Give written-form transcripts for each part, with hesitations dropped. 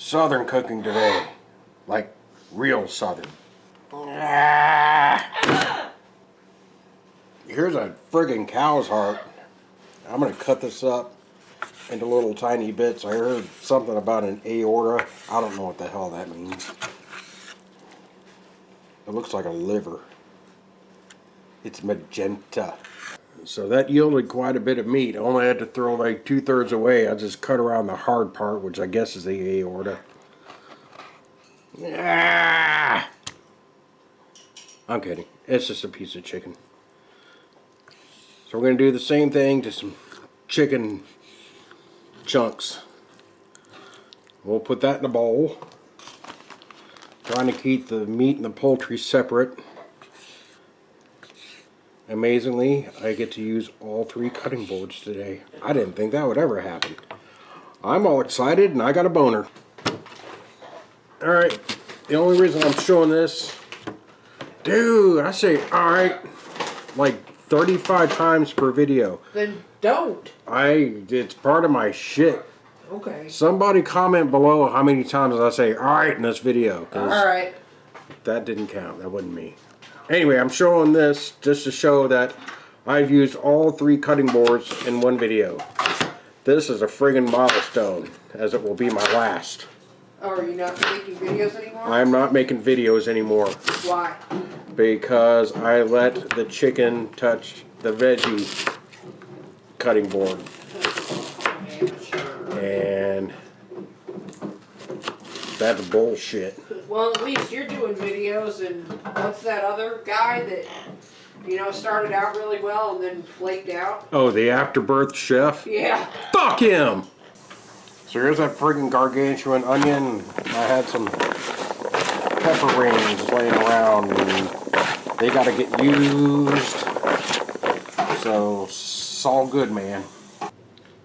Southern cooking today. Like real Southern. Here's a friggin' cow's heart. I'm gonna cut this up into little tiny bits. I heard something about an aorta. I don't know what the hell that means. It looks like a liver. It's magenta. So that yielded quite a bit of meat. I only had to throw like 2/3 away. I just cut around the hard part, which I guess is the aorta. I'm kidding. It's just a piece of chicken. So we're going to do the same thing to some chicken chunks. We'll put that in a bowl. Trying to keep the meat and the poultry separate. Amazingly, I get to use all 3 cutting boards today. I didn't think that would ever happen. I'm all excited and I got a boner. Alright, the only reason I'm showing this, dude, I say alright like 35 times per video. Then don't. It's part of my shit. Okay. Somebody comment below how many times I say alright in this video. Alright. That didn't count. That wasn't me. Anyway, I'm showing this just to show that I've used all 3 cutting boards in one video. This is a friggin' milestone, as it will be my last. Oh, are you not making videos anymore? I'm not making videos anymore. Why? Because I let the chicken touch the veggie cutting board. And that's bullshit. Well, at least you're doing videos, and what's that other guy that, started out really well and then flaked out? Oh, the afterbirth chef? Yeah. Fuck him! So here's that friggin' gargantuan onion. I had some pepper rings laying around and they gotta get used. So it's all good, man.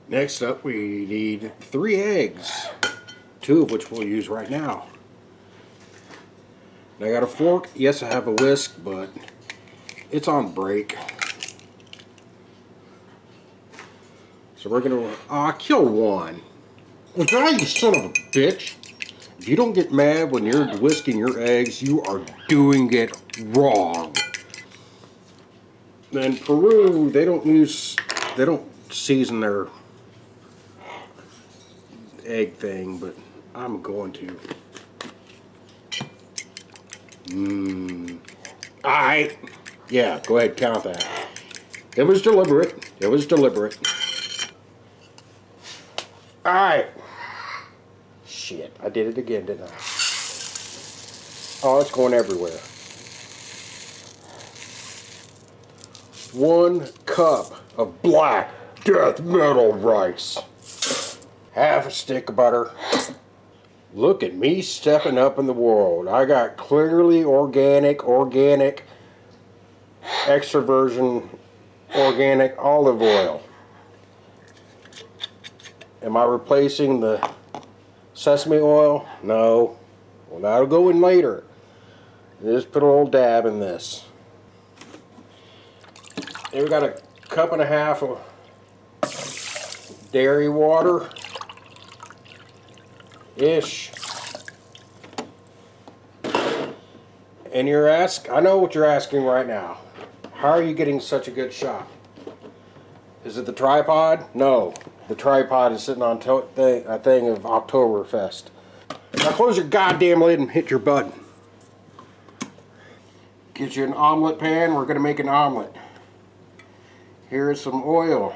Next up we need 3 eggs. 2 of which we'll use right now. And I got a fork. Yes, I have a whisk, but it's on break. So we're gonna kill one. Okay, you son of a bitch. If you don't get mad when you're whisking your eggs, you are doing it wrong. In Peru, they don't season their egg thing, but I'm going to. Alright. Yeah, go ahead, count that. It was deliberate. It was deliberate. Alright. Shit, I did it again, didn't I? Oh, it's going everywhere. 1 cup of black death metal rice. Half a stick of butter. Look at me stepping up in the world. I got clearly organic, extra virgin, organic olive oil. Am I replacing the sesame oil? No. Well, that'll go in later. Just put a little dab in this. Then we got a 1.5 cups of dairy water. Ish. And I know what you're asking right now. How are you getting such a good shot? Is it the tripod? No. The tripod is sitting on a thing of Oktoberfest. Now close your goddamn lid and hit your button. Get you an omelet pan. We're going to make an omelet. Here's some oil.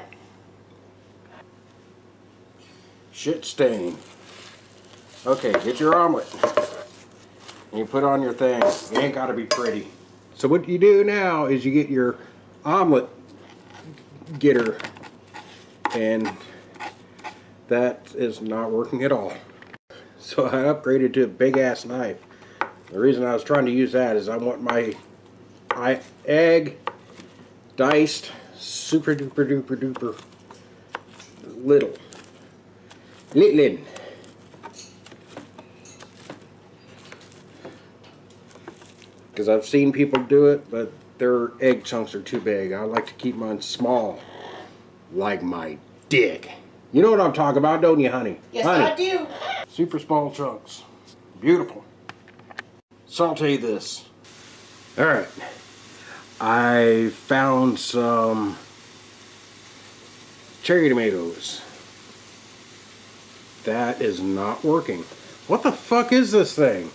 Shit stain. Okay, get your omelet. And you put on your thing. It ain't got to be pretty. So what you do now is you get your omelet getter. And that is not working at all. So I upgraded to a big ass knife. The reason I was trying to use that is I want my egg diced super duper duper duper little. Because I've seen people do it, but their egg chunks are too big. I like to keep mine small, like my dick. You know what I'm talking about, don't you, honey? Yes, honey. I do. Super small chunks. Beautiful. Saute this. Alright. I found some cherry tomatoes. That is not working. What the fuck is this thing?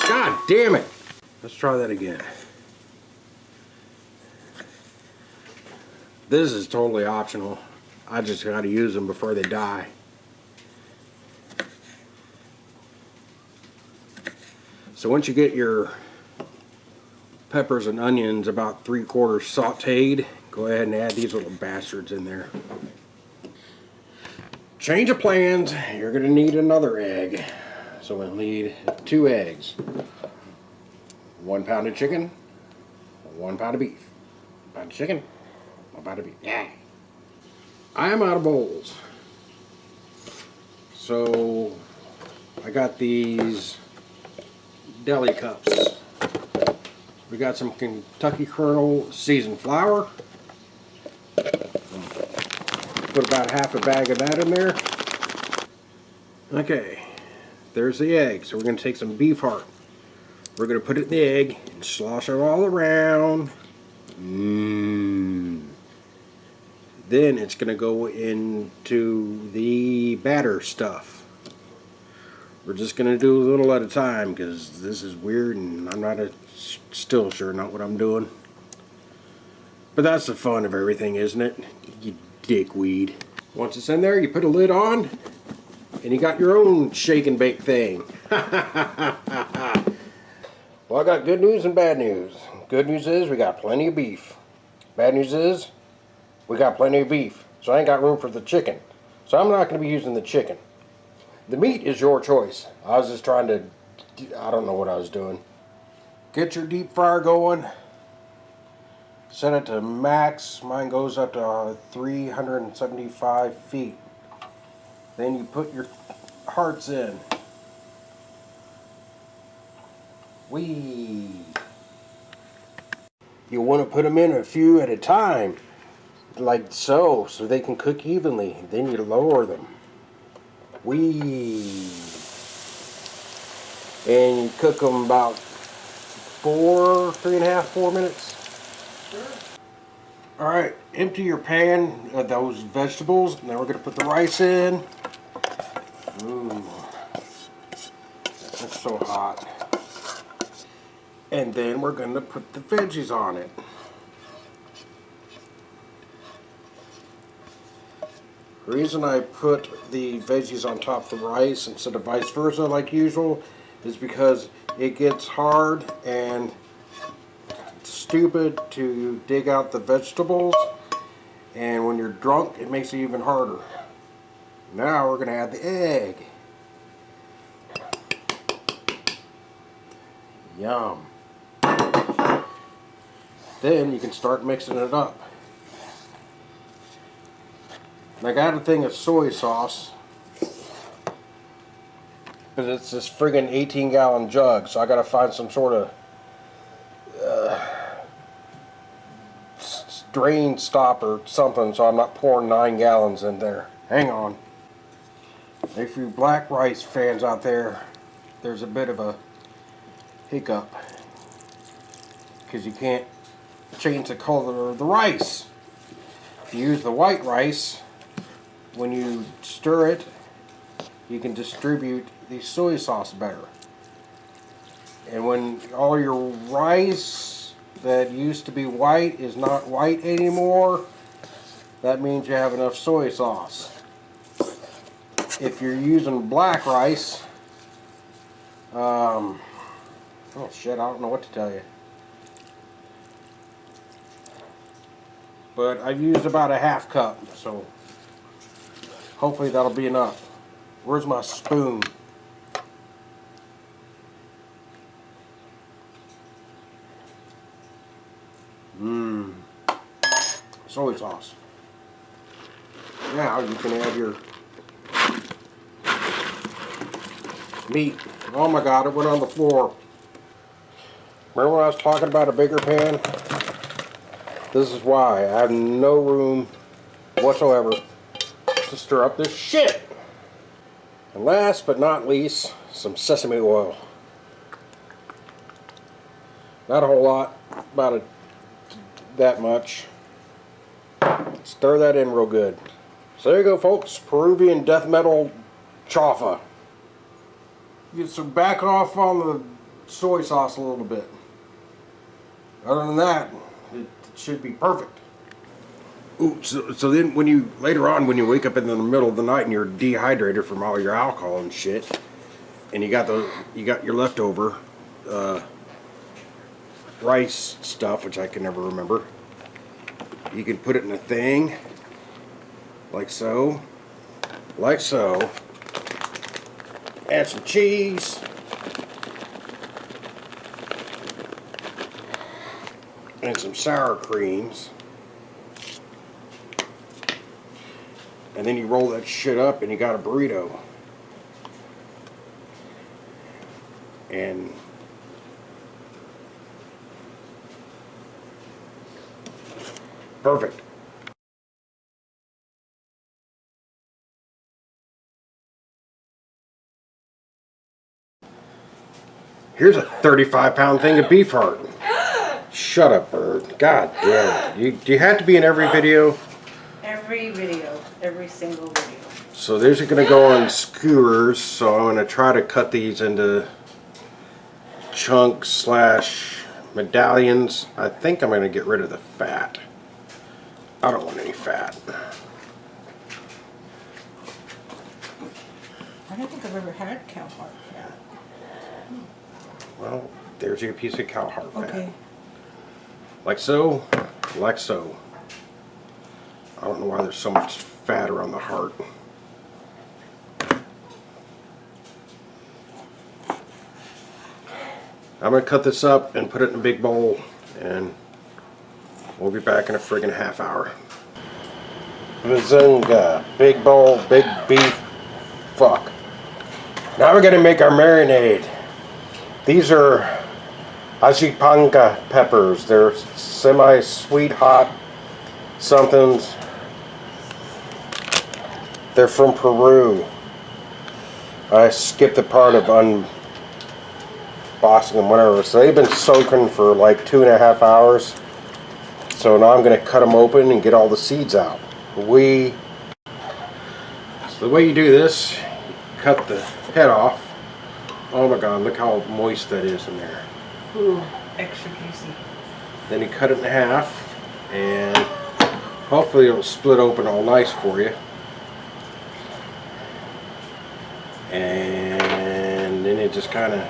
God damn it. Let's try that again. This is totally optional. I just gotta use them before they die. So once you get your peppers and onions about 3/4 sauteed, go ahead and add these little bastards in there. Change of plans, you're gonna need another egg. So we'll need 2 eggs. 1 pound of chicken, 1 pound of beef. 1 pound of chicken, 1 pound of beef. Yeah. I am out of bowls. So I got these deli cups. We got some Kentucky Colonel seasoned flour. Put about half a bag of that in there. Okay, there's the egg. So we're going to take some beef heart. We're going to put it in the egg and slosh it all around. Then it's going to go into the batter stuff. We're just going to do a little at a time because this is weird and I'm not still sure not what I'm doing. But that's the fun of everything, isn't it? You dickweed. Once it's in there, you put a lid on and you got your own shake and bake thing. Well, I got good news and bad news. Good news is we got plenty of beef. Bad news is we got plenty of beef, so I ain't got room for the chicken. So I'm not going to be using the chicken. The meat is your choice. I was just trying to, I don't know what I was doing. Get your deep fryer going. Set it to max. Mine goes up to 375 feet. Then you put your hearts in. Whee! You want to put them in a few at a time, like so they can cook evenly. Then you lower them. Whee! And you cook them about 3.5, 4 minutes. Sure. Alright, empty your pan of those vegetables. Now we're going to put the rice in. Ooh, that's so hot. And then we're going to put the veggies on it. The reason I put the veggies on top of the rice instead of vice versa like usual is because it gets hard and stupid to dig out the vegetables, and when you're drunk it makes it even harder. Now we're going to add the egg. Yum. Then you can start mixing it up. I got a thing of soy sauce, but it's this friggin' 18-gallon jug, so I gotta find some sort of drain stop or something so I'm not pouring 9 gallons in there. Hang on. If you black rice fans out there, there's a bit of a hiccup because you can't change the color of the rice. If you use the white rice, when you stir it, you can distribute the soy sauce better. And when all your rice that used to be white is not white anymore, that means you have enough soy sauce. If you're using black rice, oh shit, I don't know what to tell you. But I've used about a half cup, so hopefully that'll be enough. Where's my spoon? Soy sauce. Now you can add your meat. Oh my god, it went on the floor. Remember when I was talking about a bigger pan? This is why. I have no room whatsoever to to stir up this shit. And last but not least, some sesame oil. Not a whole lot, about that much. Stir that in real good. So there you go, folks. Peruvian death metal chaffa. Get some back off on the soy sauce a little bit. Other than that, it should be perfect. Ooh, so then when you later on when you wake up in the middle of the night and you're dehydrated from all your alcohol and shit, and you got your leftover rice stuff, which I can never remember. You can put it in a thing like so, add some cheese, and some sour creams, and then you roll that shit up and you got a burrito. And perfect. Here's a 35-pound thing of beef heart. Shut up, bird. God damn it. Do you have to be in every video? Every video. Every single video. So these are going to go on skewers. So I'm going to try to cut these into chunks / medallions. I think I'm going to get rid of the fat. I don't want any fat. I don't think I've ever had cow heart fat. Well, there's your piece of cow heart fat. Okay. Like so, like so. I don't know why there's so much fat around the heart. I'm going to cut this up and put it in a big bowl, and we'll be back in a friggin' half hour. Bazunga. Big bowl, big beef. Fuck. Now we're going to make our marinade. These are ajipanga peppers. They're semi-sweet, hot somethings. They're from Peru. I skipped the part of unboxing them, whatever. So they've been soaking for like 2.5 hours. So now I'm going to cut them open and get all the seeds out. So the way you do this, you cut the head off. Oh my god, look how moist that is in there. Ooh, extra juicy. Then you cut it in half, and hopefully it'll split open all nice for you. And then it just kind of...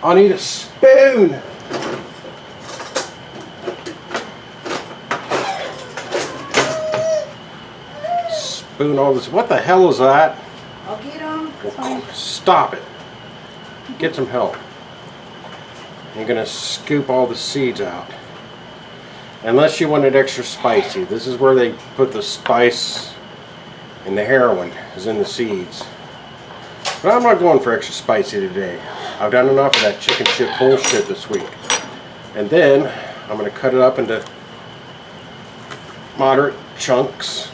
I need a spoon! Spoon all this. What the hell is that? I'll get them. Stop it. Get some help. You're going to scoop all the seeds out. Unless you want it extra spicy. This is where they put the spice and the heroin is in the seeds. But I'm not going for extra spicy today. I've done enough of that chicken shit bullshit this week. And then I'm going to cut it up into moderate chunks.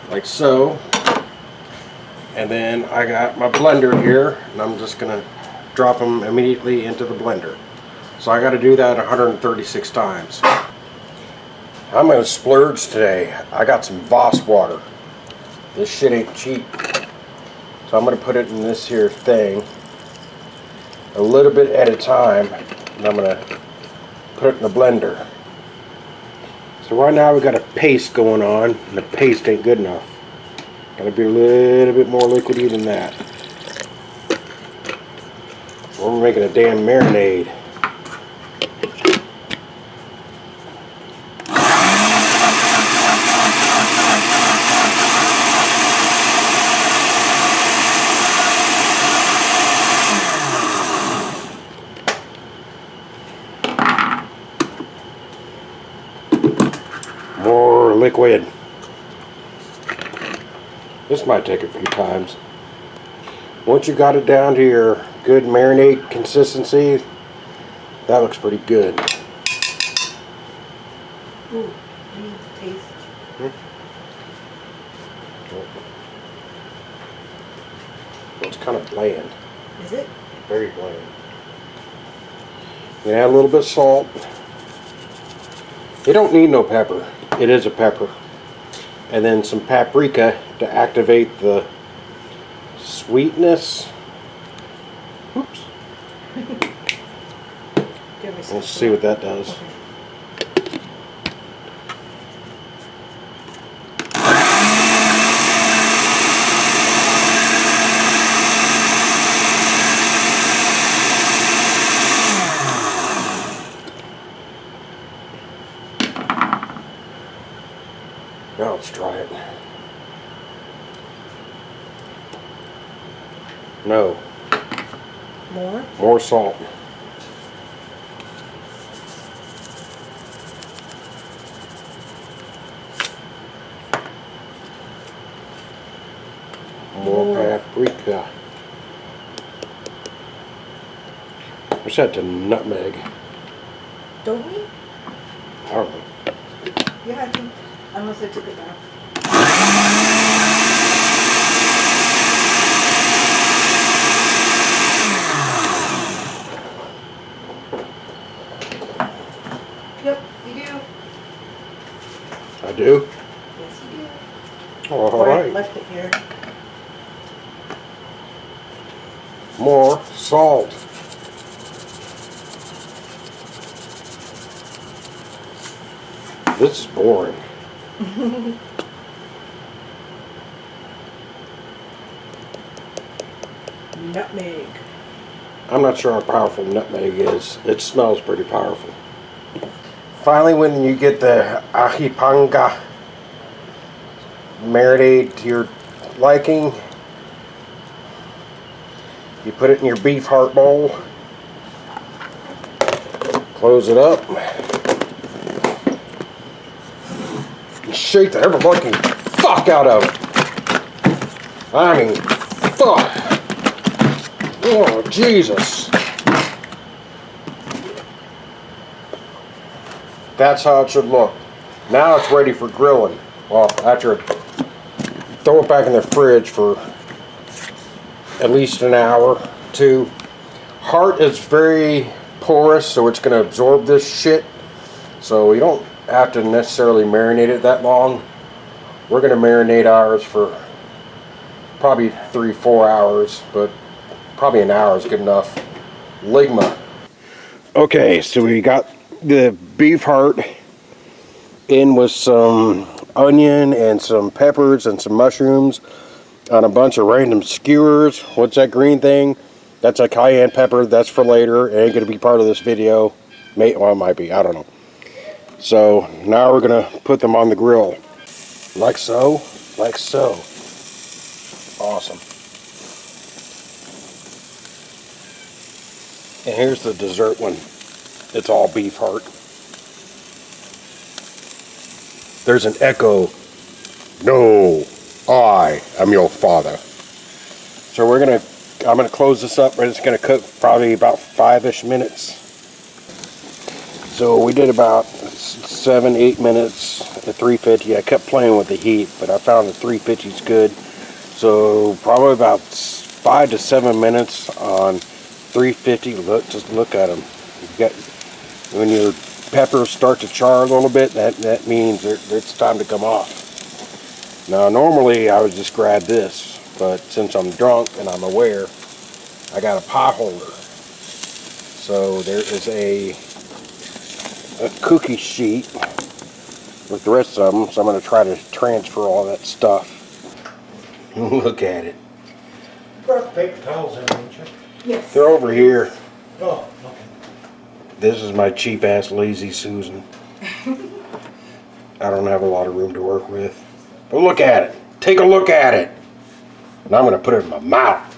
Like so. And then I got my blender here, and I'm just going to drop them immediately into the blender. So I got to do that 136 times. I'm going to splurge today. I got some Voss water. This shit ain't cheap. So I'm going to put it in this here thing a little bit at a time, and I'm going to put it in the blender. So right now we got a paste going on, and the paste ain't good enough. Gotta be a little bit more liquidy than that. We're making a damn marinade. More liquid. This might take a few times. Once you got it down to your good marinade consistency, that looks pretty good. Ooh, taste. It's kind of bland. Is it? Very bland. You add a little bit of salt. You don't need no pepper. It is a pepper. And then some paprika to activate the sweetness. Oops. Let's see what that does. Okay. Now let's try it. No. More? More salt. More paprika. What's that to nutmeg? Don't we? I don't know. Yeah, I think. Unless I took it back. Yep, you do. I do? Yes, you do. Oh, all Or I right. left it here. More salt. This is boring. Nutmeg. I'm not sure how powerful nutmeg is. It smells pretty powerful. Finally, when you get the ahipanga marinade to your liking, you put it in your beef heart bowl, close it up, and shake the ever-lucky fuck out of it. I mean, fuck. Oh, Jesus. That's how it should look. Now it's ready for grilling. Well, after throw it back in the fridge for at least an hour, 2. Heart is very porous, so it's going to absorb this shit. So you don't have to necessarily marinate it that long. We're going to marinate ours for probably 3-4 hours, but probably an hour is good enough. Ligma. Okay, so we got the beef heart in with some onion and some peppers and some mushrooms on a bunch of random skewers. What's that green thing? That's a cayenne pepper. That's for later. It ain't going to be part of this video. Well, it might be. I don't know. So now we're going to put them on the grill. Like so. Like so. Awesome. And here's the dessert one. It's all beef heart. There's an echo. No, I am your father. So I'm gonna close this up, and it's gonna cook probably about 5-ish minutes. So we did about 7-8 minutes at 350. I kept playing with the heat, but I found the 350 is good. So probably about 5 to 7 minutes on 350. Just look at them. You got, when your peppers start to char a little bit, that means it's time to come off. Now normally I would just grab this, but since I'm drunk and I'm aware, I got a pot holder. So there is a cookie sheet with the rest of them, so I'm going to try to transfer all that stuff. Look at it. You brought paper towels in, didn't you? Yes. They're over here. Oh, okay. This is my cheap ass lazy Susan. I don't have a lot of room to work with. But look at it. Take a look at it. And I'm going to put it in my mouth.